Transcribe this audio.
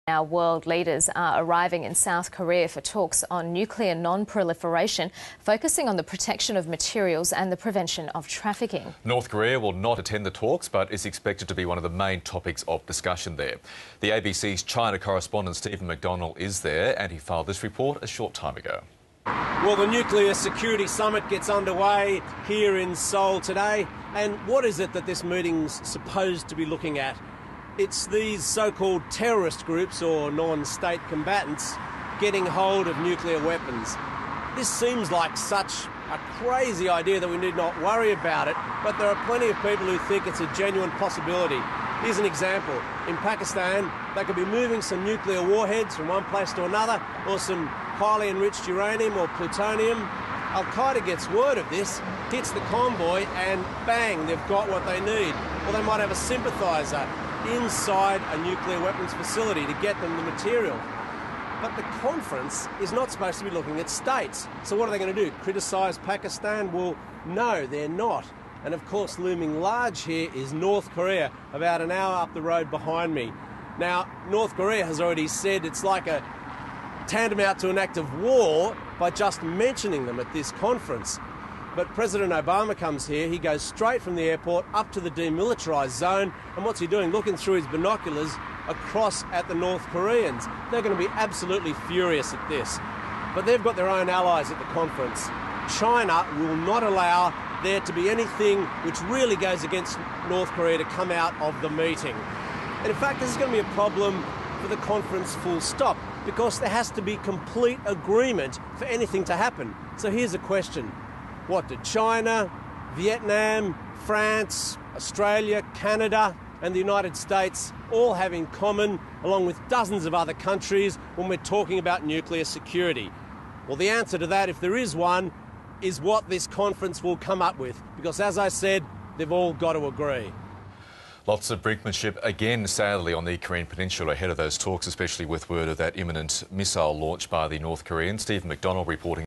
Now, world leaders are arriving in South Korea for talks on nuclear non-proliferation, focusing on the protection of materials and the prevention of trafficking. North Korea will not attend the talks, but is expected to be one of the main topics of discussion there. The ABC's China correspondent Stephen McDonald is there, and he filed this report a short time ago. Well, the Nuclear Security Summit gets underway here in Seoul today. And what is it that this meeting's supposed to be looking at? It's these so-called terrorist groups or non-state combatants getting hold of nuclear weapons. This seems like such a crazy idea that we need not worry about it, but there are plenty of people who think it's a genuine possibility. Here's an example. In Pakistan, they could be moving some nuclear warheads from one place to another, or some highly enriched uranium or plutonium. Al-Qaeda gets word of this, hits the convoy, and bang, they've got what they need. Or they might have a sympathiser inside a nuclear weapons facility to get them the material. But the conference is not supposed to be looking at states. So what are they going to do? Criticise Pakistan? Well, no, they're not. And of course, looming large here is North Korea, about an hour up the road behind me. Now, North Korea has already said it's like a tantamount to an act of war by just mentioning them at this conference. But President Obama comes here, he goes straight from the airport up to the demilitarised zone, and what's he doing? Looking through his binoculars across at the North Koreans. They're going to be absolutely furious at this. But they've got their own allies at the conference. China will not allow there to be anything which really goes against North Korea to come out of the meeting. And in fact, this is going to be a problem for the conference full stop, because there has to be complete agreement for anything to happen. So here's a question. What did China, Vietnam, France, Australia, Canada and the United States all have in common, along with dozens of other countries, when we're talking about nuclear security? Well, the answer to that, if there is one, is what this conference will come up with, because as I said, they've all got to agree. Lots of brinkmanship again, sadly, on the Korean Peninsula ahead of those talks, especially with word of that imminent missile launch by the North Koreans. Stephen McDonald reporting.